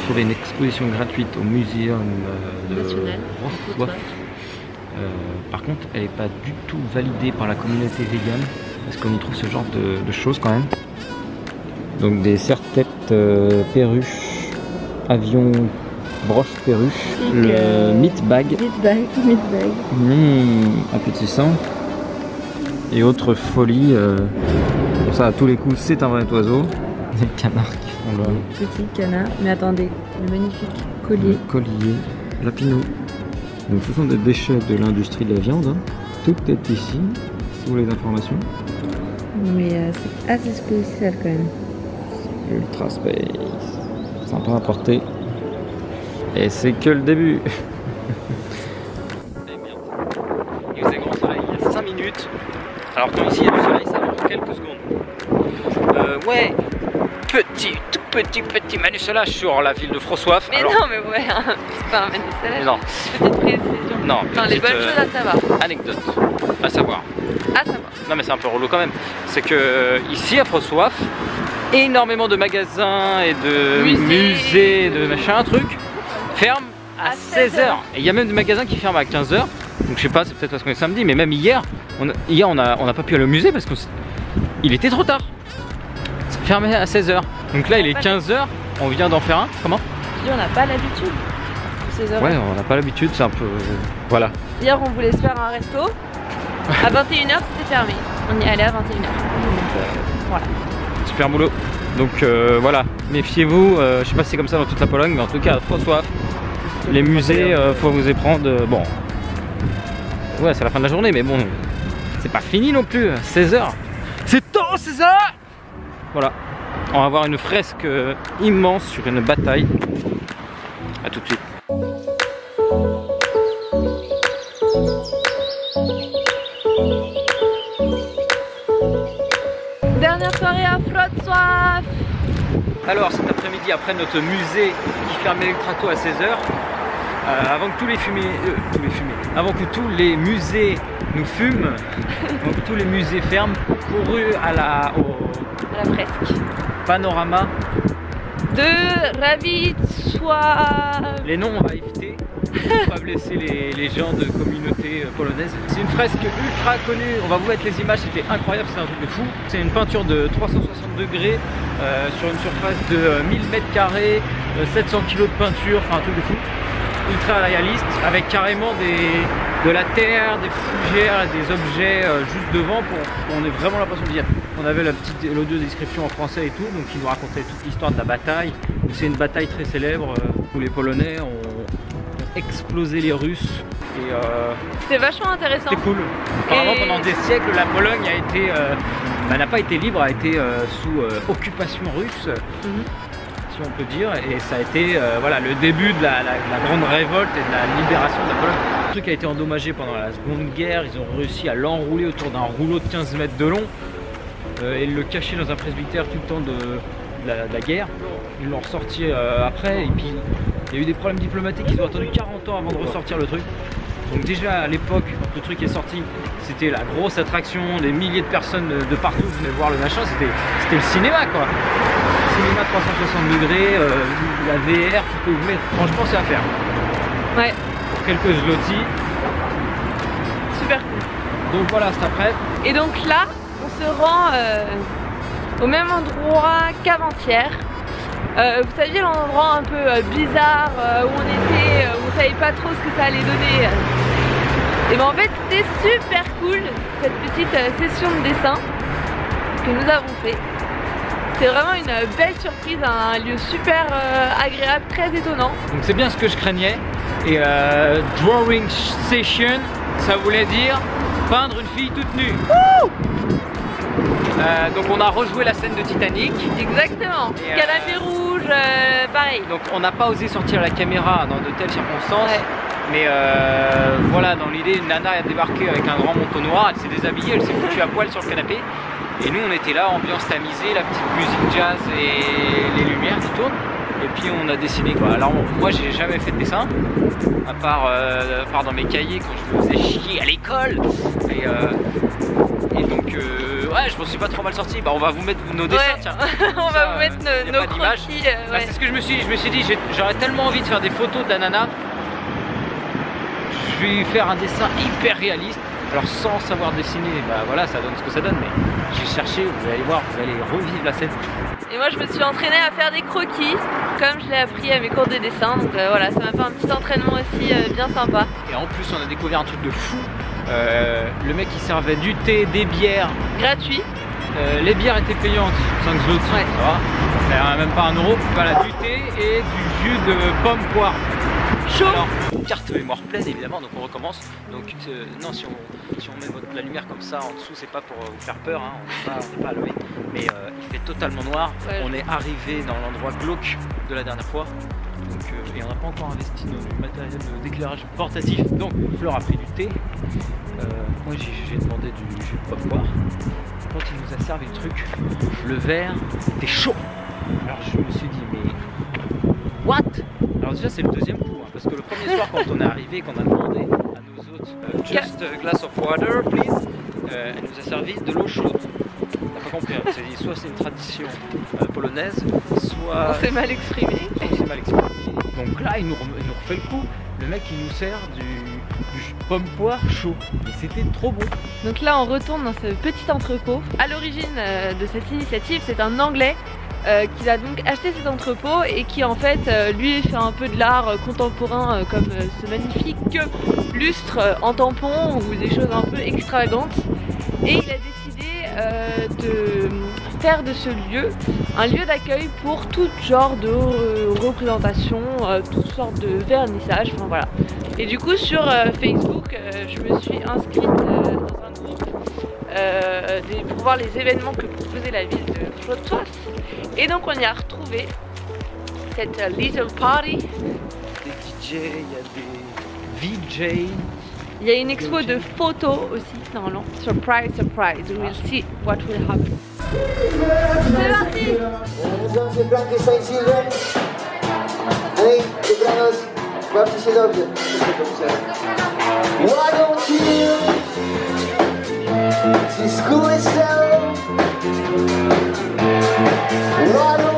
trouvé une exposition gratuite au muséum de Wrocław. Par contre, elle n'est pas du tout validée par la communauté végane, parce qu'on y trouve ce genre de choses quand même. Donc des serre-têtes, perruches, avions, broches perruches, le meat bag. Appétissant. Et autre folie, pour ça à tous les coups c'est un vrai oiseau. Des canards qui font le... Petit canard, mais attendez, le magnifique collier. Le collier, lapinot. Donc ce sont des déchets de l'industrie de la viande. Hein. Tout est ici, sous les informations. Mais c'est assez spécial quand même. Ultra Space. Sympa à porter. Et c'est que le début. Il faisait grand soleil il y a 5 minutes. Alors quand ici il y a du soleil, ça dure quelques secondes. Ouais, tout petit manusolage sur la ville de Wrocław. Mais alors... non, mais ouais, hein, c'est pas un manusolage. Non. Petite précision. Non, les bonnes choses à savoir. Anecdote à savoir. Non mais c'est un peu relou quand même. C'est que ici à Wrocław, énormément de magasins et de musées, de machin, trucs, ferment à 16h. Et il y a même des magasins qui ferment à 15h. Donc je sais pas, c'est peut-être parce qu'on est samedi, mais même hier, on n'a pas pu aller au musée parce qu'il était trop tard. C'est fermé à 16h. Donc là il est 15h, on vient d'en faire un. Comment? On n'a pas l'habitude. Ouais, on n'a pas l'habitude, c'est un peu... voilà. Hier on voulait se faire un resto. À 21h c'était fermé. On y est allé à 21h. Voilà. Super boulot. Donc voilà, méfiez-vous, je sais pas si c'est comme ça dans toute la Pologne, mais en tout cas à Wrocław, les musées, faut vous y prendre, bon, ouais c'est la fin de la journée, mais bon, c'est pas fini non plus, 16h, c'est tôt 16h. Voilà, on va voir une fresque immense sur une bataille, à tout de suite. Dernière soirée à Wrocław. Alors cet après-midi, après notre musée qui fermait ultra tôt à 16h, avant que avant que tous les musées nous fument, avant que tous les musées ferment, couru à la fresque panorama de Rawicław. Les noms on va éviter pour pas blesser les gens de communauté polonaise. C'est une fresque ultra connue, on va vous mettre les images, c'était incroyable, c'est un truc de fou. C'est une peinture de 360 degrés sur une surface de 1000 m², 700 kg de peinture, enfin un truc de fou. Ultra réaliste, avec carrément de la terre, des fougères, des objets juste devant, on ait vraiment l'impression d'y être. On avait l'audio description en français et tout, donc il nous racontait toute l'histoire de la bataille. C'est une bataille très célèbre où les Polonais ont explosé les Russes. C'était vachement intéressant. C'était cool. Apparemment pendant des siècles, la Pologne a été, n'a pas été libre, a été sous occupation russe. Si on peut dire, et ça a été voilà, le début de la grande révolte et de la libération de la Pologne. Le truc a été endommagé pendant la Seconde Guerre, ils ont réussi à l'enrouler autour d'un rouleau de 15 mètres de long et le cacher dans un presbytère tout le temps de la guerre. Ils l'ont ressorti après, et puis il y a eu des problèmes diplomatiques, ils ont attendu 40 ans avant de ressortir le truc. Donc déjà à l'époque, quand le truc est sorti, c'était la grosse attraction, des milliers de personnes de partout venaient voir le machin, c'était le cinéma quoi. Cinéma 360 degrés, la VR, tout ce que vous voulez, franchement c'est à faire. Ouais. Pour quelques zloty. Super cool. Donc voilà, c'est après. Et donc là, on se rend au même endroit qu'avant-hier. Vous saviez l'endroit un peu bizarre où on était, où on savait pas trop ce que ça allait donner. Et ben en fait c'était super cool cette petite session de dessin que nous avons fait. C'est vraiment une belle surprise, un lieu super agréable, très étonnant. Donc c'est bien ce que je craignais. Et drawing session, ça voulait dire peindre une fille toute nue. Donc on a rejoué la scène de Titanic. Exactement. Et canapé rouge, pareil. Donc on n'a pas osé sortir la caméra dans de telles circonstances. Ouais. Mais voilà, dans l'idée, Nana a débarqué avec un grand manteau noir, elle s'est déshabillée, elle s'est foutue à poil sur le canapé. Et nous on était là, ambiance tamisée, la petite musique jazz et les lumières qui tournent. Et puis on a dessiné quoi. Alors moi j'ai jamais fait de dessin, à part dans mes cahiers quand je me faisais chier à l'école. Et donc Ouais, je m'en suis pas trop mal sorti. Bah, on va vous mettre nos dessins, Ouais. tiens. On va vous mettre nos d'image. croquis. Bah, c'est ce que je me suis dit. Je me suis dit, j'aurais tellement envie de faire des photos de la nana. Je vais faire un dessin hyper réaliste. Alors sans savoir dessiner, bah voilà, ça donne ce que ça donne. Mais j'ai cherché, vous allez voir, vous allez revivre la scène. Et moi je me suis entraînée à faire des croquis, comme je l'ai appris à mes cours de dessin. Donc voilà, ça m'a fait un petit entraînement aussi bien sympa. Et en plus on a découvert un truc de fou. Le mec il servait du thé, des bières. Gratuit. Les bières étaient payantes, 5 zlotys, Ouais. ça va. Même pas 1 euro. Voilà, du thé et du jus de pomme poire. Chaud. Alors, carte mémoire pleine évidemment, donc on recommence. Donc non, si on met la lumière comme ça en dessous, c'est pas pour vous faire peur, hein. On n'est pas à Halloween, mais il fait totalement noir. Ouais. On est arrivé dans l'endroit glauque de la dernière fois, donc, et on n'a pas encore investi dans du matériel d'éclairage portatif. Donc Fleur a pris du thé, moi j'ai demandé du jus de pomme poire. Quand il nous a servi le truc, le verre était chaud. Alors je me suis dit mais what? Alors déjà c'est le deuxième coup, hein, parce que le premier soir quand on est arrivé, qu'on a demandé à nos hôtes just a glass of water please, elle nous a servi de l'eau chaude. T'as pas compris, hein, soit c'est une tradition polonaise, soit... On s'est mal exprimé. On s'est mal exprimé. Donc là il nous refait le coup, le mec il nous sert du pomme poire chaud, et c'était trop bon. Donc là on retourne dans ce petit entrepôt. À l'origine de cette initiative, c'est un Anglais qui a donc acheté cet entrepôt et qui en fait lui fait un peu de l'art contemporain comme ce magnifique lustre en tampon ou des choses un peu extravagantes, et il a décidé de faire de ce lieu un lieu d'accueil pour tout genre de représentation, toutes sortes de vernissages, enfin voilà. Et du coup sur Facebook je me suis inscrite dans un groupe pour voir les événements que proposait la ville de Wrocław. Et donc on y a retrouvé cette little party. Des DJ, il y a des VJ. Il y a une expo de photos aussi, normalement. Surprise, surprise. We will see what will happen. C'est parti! Nazywam się Frankenstein Silver. Hej, dobranoc. Bawcie się dobrze. Why don't you just school itself? Why don't